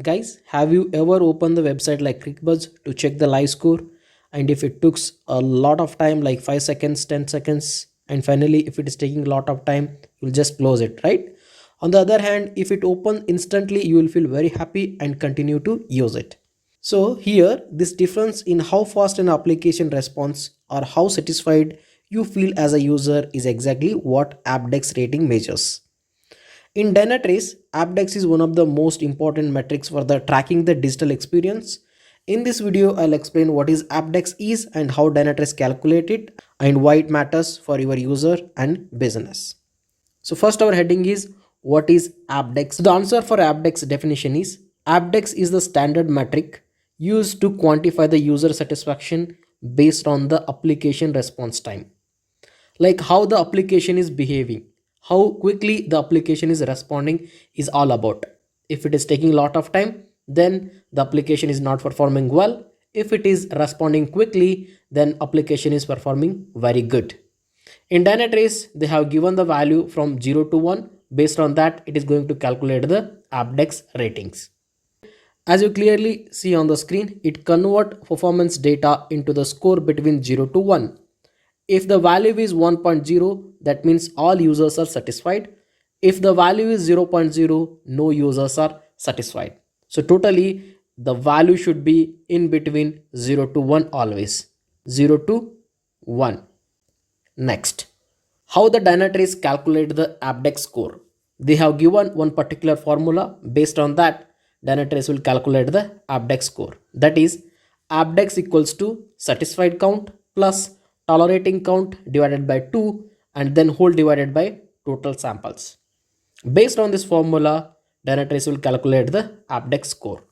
Guys, have you ever opened the website like ClickBuzz to check the live score? And if it took a lot of time, like 5 seconds, 10 seconds, and finally, if it is taking a lot of time, you'll just close it, right? On the other hand, if it opens instantly, you will feel very happy and continue to use it. So here, this difference in how fast an application responds or how satisfied you feel as a user is exactly what AppDex rating measures. In Dynatrace, AppDex is one of the most important metrics for the tracking the digital experience. In this video, I'll explain what is AppDex is and how Dynatrace calculate it and why it matters for your user and business. So first our heading is what is AppDex? So the answer for AppDex definition is AppDex is the standard metric used to quantify the user satisfaction based on the application response time. Like how the application is behaving, how quickly the application is responding is all about. If it is taking a lot of time, then the application is not performing well. If it is responding quickly, then application is performing very good. In Dynatrace, they have given the value from 0 to 1. Based on that, it is going to calculate the AppDex ratings. As you clearly see on the screen, it converts performance data into the score between 0 to 1. If the value is 1.0, that means all users are satisfied. If the value is 0.0, no users are satisfied. So totally, the value should be in between 0 to 1 always. 0 to 1. Next, how the Dynatrace calculate the AppDex score. They have given one particular formula. Based on that, Dynatrace will calculate the AppDex score. That is, AppDex equals to satisfied count plus tolerating count divided by 2 and then whole divided by total samples. Based on this formula, Dynatrace will calculate the AppDex score.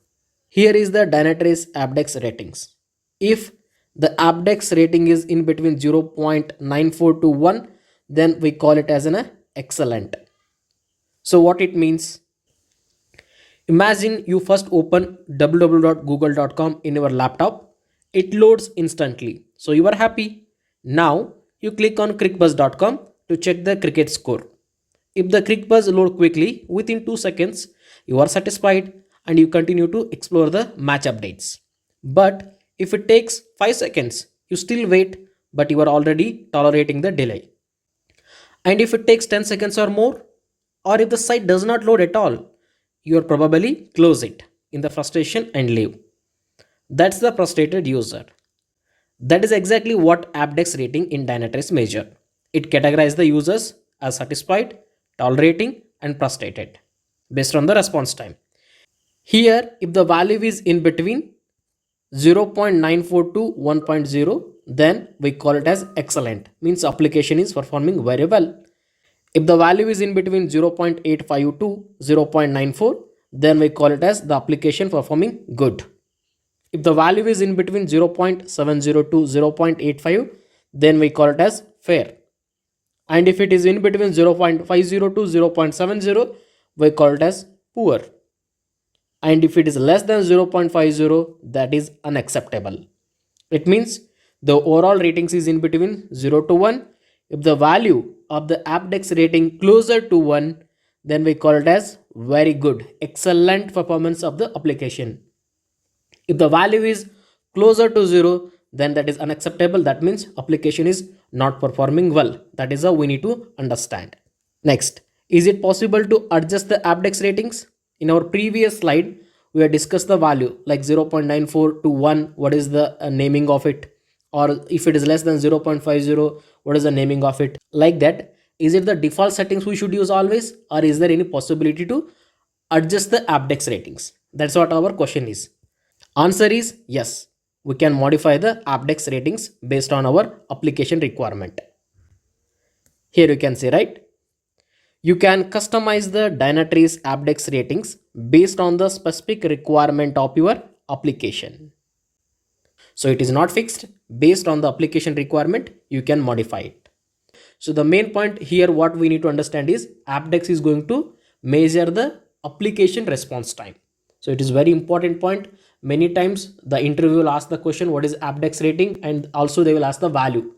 Here is the Dynatrace AppDex ratings. If the AppDex rating is in between 0.94 to 1, then we call it as an excellent. So what it means? Imagine you first open www.google.com in your laptop. It loads instantly. So you are happy. Now you click on crickbuzz.com to check the cricket score. If the ClickBuzz load quickly within 2 seconds, you are satisfied and you continue to explore the match updates. But if it takes 5 seconds, you still wait, but you are already tolerating the delay. And if it takes 10 seconds or more, or if the site does not load at all, you are probably close it in the frustration and leave. That's the frustrated user. That is exactly what AppDex rating in Dynatrace measure. It categorizes the users as satisfied, tolerating, and frustrated based on the response time. Here, if the value is in between 0.94 to 1.0, then we call it as excellent, means application is performing very well. If the value is in between 0.85 to 0.94, then we call it as the application performing good. If the value is in between 0.70 to 0.85, then we call it as fair. And if it is in between 0.50 to 0.70, we call it as poor. And if it is less than 0.50, that is unacceptable. It means the overall ratings is in between 0 to 1. If the value of the AppDex rating closer to 1, then we call it as very good, excellent performance of the application. If the value is closer to 0, then that is unacceptable. That means application is not performing well. That is how we need to understand. Next, is it possible to adjust the AppDex ratings? In our previous slide, we have discussed the value like 0.94 to 1. What is the naming of it? Or if it is less than 0.50, what is the naming of it? Like that, is it the default settings we should use always? Or is there any possibility to adjust the AppDex ratings? That's what our question is. Answer is yes. We can modify the AppDex ratings based on our application requirement. Here you can see, right? You can customize the Dynatrace AppDex ratings based on the specific requirement of your application. So it is not fixed. Based on the application requirement, you can modify it. So the main point here, what we need to understand is AppDex is going to measure the application response time. So it is very important point. Many times the interview will ask the question, what is AppDex rating? And also they will ask the value,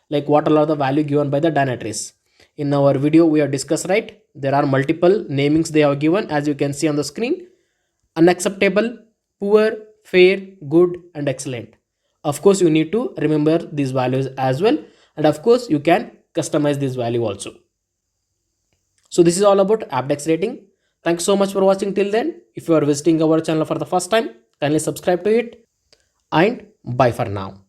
like what are the value given by the Dynatrace. In our video, we have discussed, right? There are multiple namings they have given, as you can see on the screen. unacceptable, poor, fair, good, and excellent. Of course, you need to remember these values as well, and of course, you can customize this value also. So this is all about AppDex rating. Thanks so much for watching till then. If you are visiting our channel for the first time, kindly subscribe to it, and bye for now.